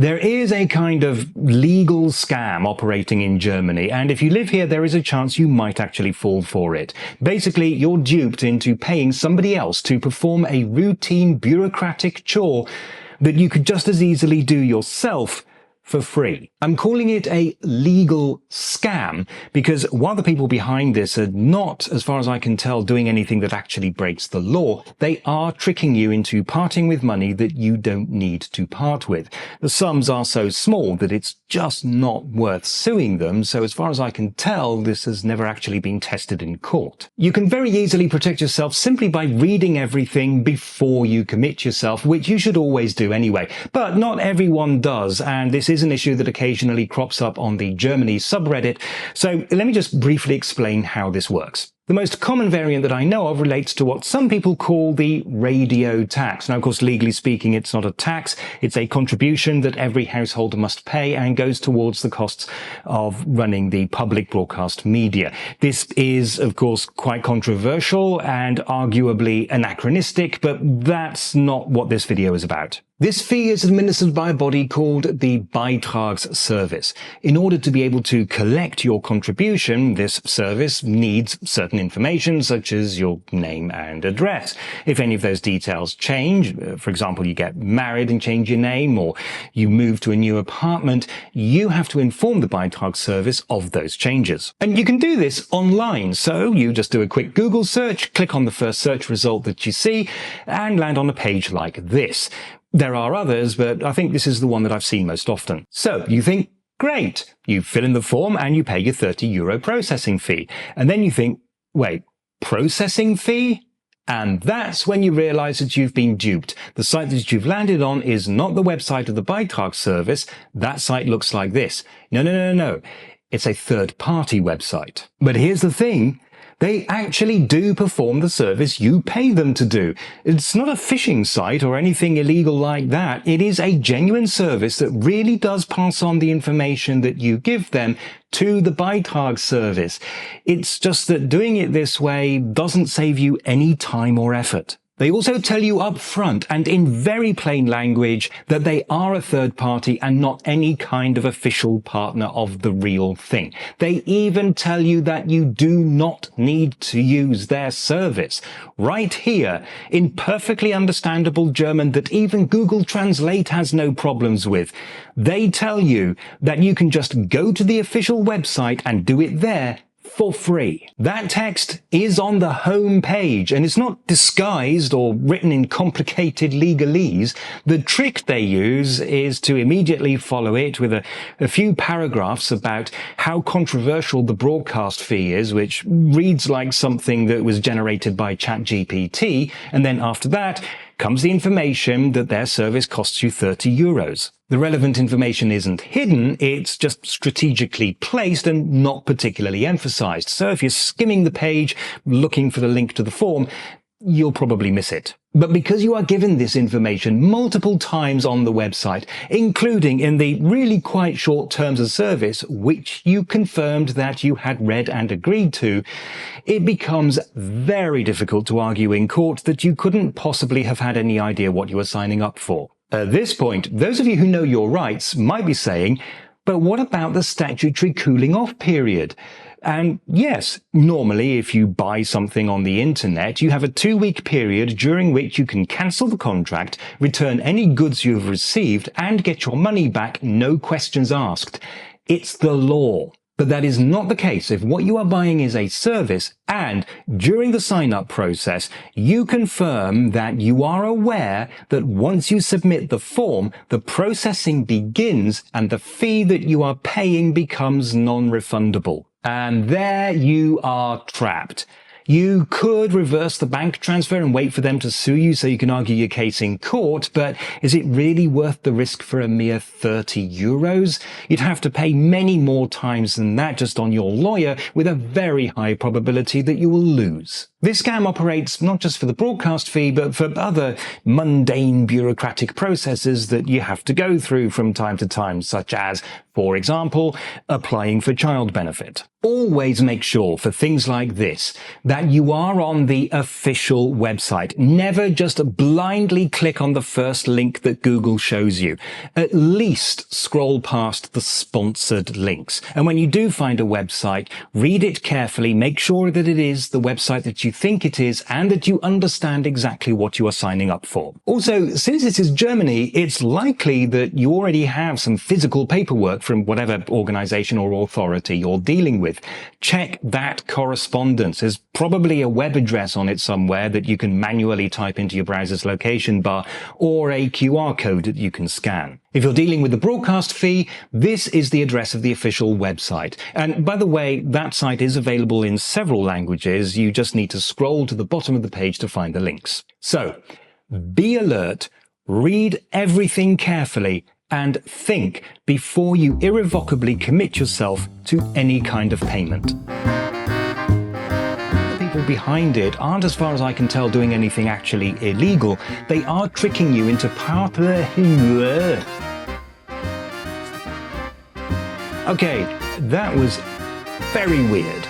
There is a kind of legal scam operating in Germany, and if you live here, there is a chance you might actually fall for it. Basically, you're duped into paying somebody else to perform a routine bureaucratic chore that you could just as easily do yourself for free. I'm calling it a legal scam because while the people behind this are not, as far as I can tell, doing anything that actually breaks the law, they are tricking you into parting with money that you don't need to part with. The sums are so small that it's just not worth suing them, so as far as I can tell, this has never actually been tested in court. You can very easily protect yourself simply by reading everything before you commit yourself, which you should always do anyway. But not everyone does, and this is an issue that occasionally crops up on the Germany subreddit, so let me just briefly explain how this works. The most common variant that I know of relates to what some people call the radio tax. Now, of course, legally speaking, it's not a tax. It's a contribution that every householder must pay and goes towards the costs of running the public broadcast media. This is, of course, quite controversial and arguably anachronistic, but that's not what this video is about. This fee is administered by a body called the Beitragsservice. In order to be able to collect your contribution, this service needs certain information such as your name and address. If any of those details change, for example, you get married and change your name, or you move to a new apartment, you have to inform the Beitragsservice of those changes. And you can do this online, so you just do a quick Google search, click on the first search result that you see, and land on a page like this. There are others, but I think this is the one that I've seen most often. So you think, great, you fill in the form and you pay your €30 processing fee. And then you think, wait, processing fee? And that's when you realize that you've been duped. The site that you've landed on is not the website of the Beitragsservice. That site looks like this. No. It's a third-party website. But here's the thing. They actually do perform the service you pay them to do. It's not a phishing site or anything illegal like that. It is a genuine service that really does pass on the information that you give them to the Beitragsservice. It's just that doing it this way doesn't save you any time or effort. They also tell you up front and in very plain language that they are a third party and not any kind of official partner of the real thing. They even tell you that you do not need to use their service. Right here, in perfectly understandable German that even Google Translate has no problems with, they tell you that you can just go to the official website and do it there for free. That text is on the home page, and it's not disguised or written in complicated legalese. The trick they use is to immediately follow it with a few paragraphs about how controversial the broadcast fee is, which reads like something that was generated by ChatGPT, and then after that comes the information that their service costs you €30. The relevant information isn't hidden, it's just strategically placed and not particularly emphasized. So if you're skimming the page looking for the link to the form, you'll probably miss it. But because you are given this information multiple times on the website, including in the really quite short terms of service, which you confirmed that you had read and agreed to, it becomes very difficult to argue in court that you couldn't possibly have had any idea what you were signing up for. At this point, those of you who know your rights might be saying, but what about the statutory cooling off period? And yes, normally if you buy something on the internet, you have a 2-week period during which you can cancel the contract, return any goods you have received, and get your money back, no questions asked. It's the law. But that is not the case if what you are buying is a service and during the sign-up process, you confirm that you are aware that once you submit the form, the processing begins and the fee that you are paying becomes non-refundable. And there you are trapped. You could reverse the bank transfer and wait for them to sue you so you can argue your case in court, but is it really worth the risk for a mere €30? You'd have to pay many more times than that just on your lawyer with a very high probability that you will lose. This scam operates not just for the broadcast fee, but for other mundane bureaucratic processes that you have to go through from time to time, such as, for example, applying for child benefit. Always make sure for things like this that you are on the official website. Never just blindly click on the first link that Google shows you. At least scroll past the sponsored links. And when you do find a website, read it carefully, make sure that it is the website that you think it is and that you understand exactly what you are signing up for. Also, since this is Germany, it's likely that you already have some physical paperwork from whatever organization or authority you're dealing with. Check that correspondence. There's probably a web address on it somewhere that you can manually type into your browser's location bar, or a QR code that you can scan. If you're dealing with the broadcast fee, this is the address of the official website. And by the way, that site is available in several languages. You just need to scroll to the bottom of the page to find the links. So, be alert, read everything carefully, and think before you irrevocably commit yourself to any kind of payment. The people behind it aren't, as far as I can tell, doing anything actually illegal. They are tricking you into Okay, that was very weird.